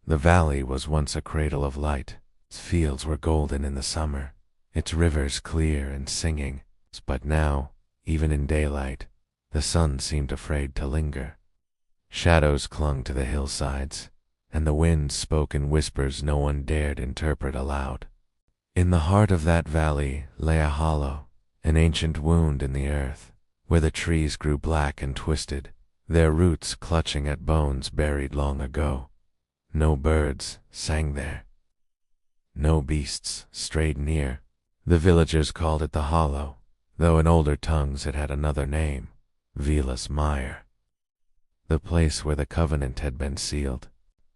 The valley was once a cradle of light. Its fields were golden in the summer, its rivers clear and singing. But now, even in daylight, the sun seemed afraid to linger. Shadows clung to the hillsides, and the wind spoke in whispers no one dared interpret aloud. In the heart of that valley lay a hollow, an ancient wound in the earth, where the trees grew black and twisted, their roots clutching at bones buried long ago. No birds sang there. No beasts strayed near. The villagers called it the Hollow, though in older tongues it had another name, Vilas Mire. The place where the covenant had been sealed.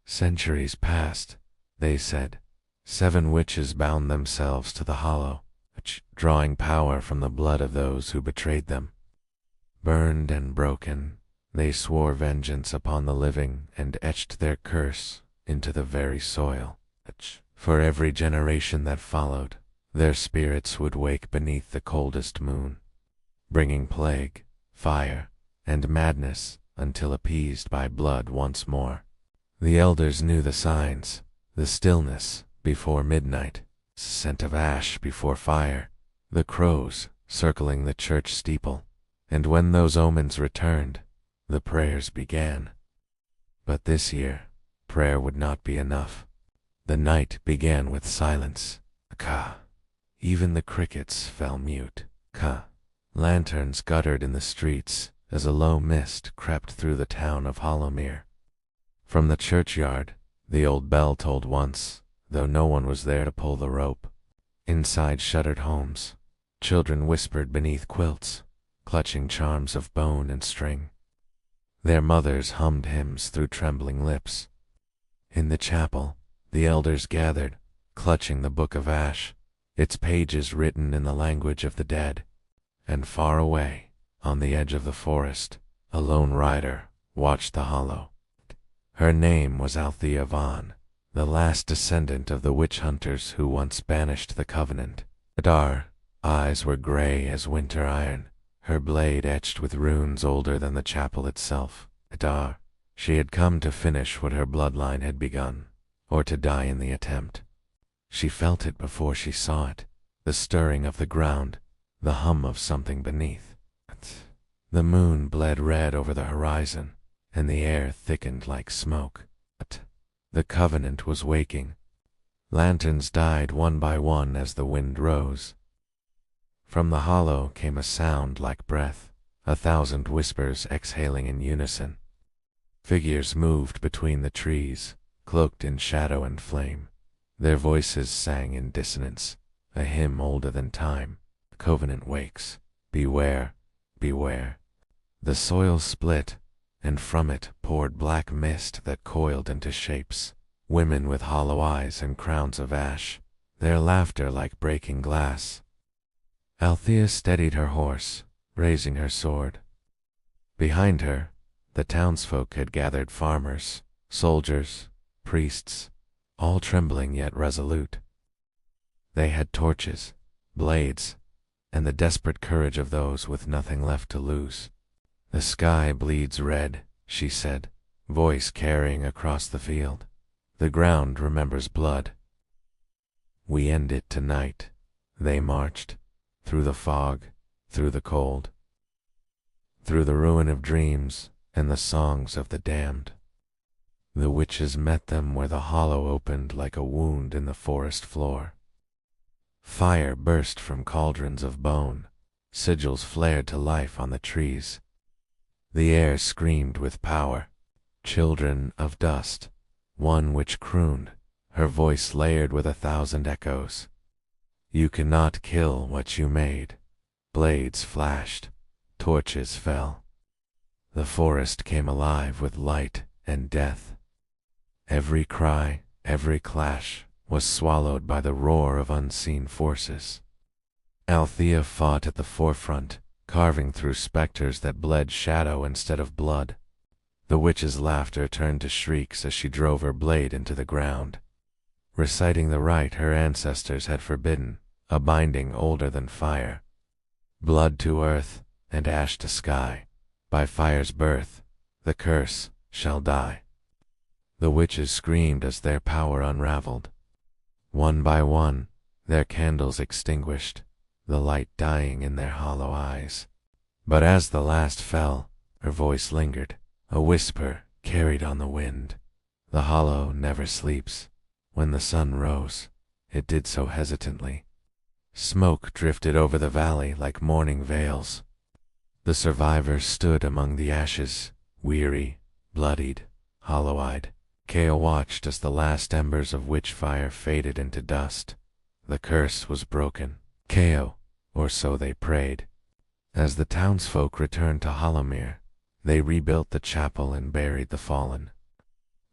Centuries passed, they said. 7 witches bound themselves to the Hollow, drawing power from the blood of those who betrayed them. Burned and broken, they swore vengeance upon the living and etched their curse into the very soil. For every generation that followed, their spirits would wake beneath the coldest moon, bringing plague, fire, and madness until appeased by blood once more. The elders knew the signs, the stillness before midnight, scent of ash before fire, the crows circling the church steeple, and when those omens returned, the prayers began. But this year, prayer would not be enough. The night began with silence. Ka. Even the crickets fell mute. Ka. Lanterns guttered in the streets as a low mist crept through the town of Hollowmere. From the churchyard, the old bell tolled once, though no one was there to pull the rope. Inside shuttered homes, children whispered beneath quilts, clutching charms of bone and string. Their mothers hummed hymns through trembling lips. In the chapel, the elders gathered, clutching the book of ash, its pages written in the language of the dead. And far away, on the edge of the forest, a lone rider watched the Hollow. Her name was Althea Vaughn, the last descendant of the witch hunters who once banished the covenant. Her eyes were gray as winter iron, her blade etched with runes older than the chapel itself. She had come to finish what her bloodline had begun, or to die in the attempt. She felt it before she saw it, the stirring of the ground, the hum of something beneath. The moon bled red over the horizon, and the air thickened like smoke. The covenant was waking. Lanterns died one by one as the wind rose. From the hollow came a sound like breath, 1,000 whispers exhaling in unison. Figures moved between the trees, cloaked in shadow and flame. Their voices sang in dissonance, a hymn older than time. The covenant wakes. Beware, beware. The soil split, and from it poured black mist that coiled into shapes. Women with hollow eyes and crowns of ash, their laughter like breaking glass. Althea steadied her horse, raising her sword. Behind her, the townsfolk had gathered, farmers, soldiers, priests, all trembling yet resolute. They had torches, blades, and the desperate courage of those with nothing left to lose. The sky bleeds red, she said, voice carrying across the field. The ground remembers blood. We end it tonight. They marched, through the fog, through the cold, through the ruin of dreams and the songs of the damned. The witches met them where the hollow opened like a wound in the forest floor. Fire burst from cauldrons of bone, sigils flared to life on the trees. The air screamed with power. Children of dust, one witch crooned, her voice layered with 1,000 echoes. You cannot kill what you made. Blades flashed, torches fell. The forest came alive with light and death. Every cry, every clash, was swallowed by the roar of unseen forces. Althea fought at the forefront, carving through specters that bled shadow instead of blood. The witch's laughter turned to shrieks as she drove her blade into the ground, reciting the rite her ancestors had forbidden, a binding older than fire. Blood to earth and ash to sky, by fire's birth, the curse shall die. The witches screamed as their power unraveled. One by one, their candles extinguished, the light dying in their hollow eyes. But as the last fell, her voice lingered, a whisper carried on the wind. The hollow never sleeps. When the sun rose, it did so hesitantly. Smoke drifted over the valley like morning veils. The survivors stood among the ashes, weary, bloodied, hollow-eyed. Kale watched as the last embers of witch fire faded into dust. The curse was broken. Kale, or so they prayed. As the townsfolk returned to Hollowmere, they rebuilt the chapel and buried the fallen.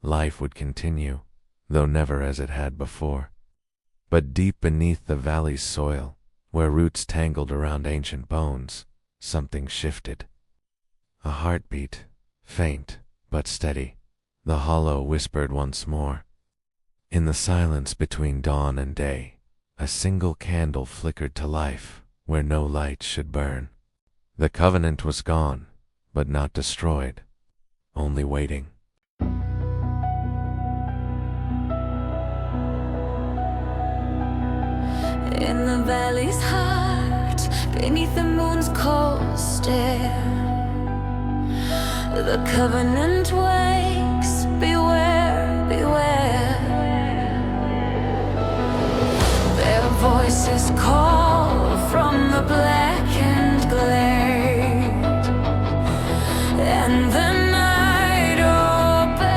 Life would continue, though never as it had before. But deep beneath the valley's soil, where roots tangled around ancient bones, something shifted. A heartbeat, faint but steady. The hollow whispered once more. In the silence between dawn and day, a single candle flickered to life where no light should burn. The covenant was gone, but not destroyed, only waiting. In the valley's heart, beneath the moon's cold stare, the covenant wakes, beware, beware. Their voices call from the blackened glade, and the night obeys.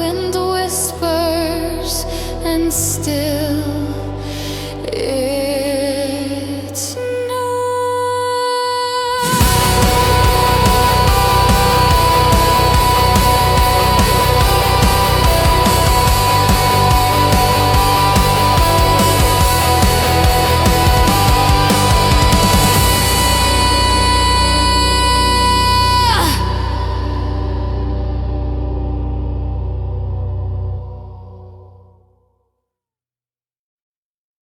wind whispers and still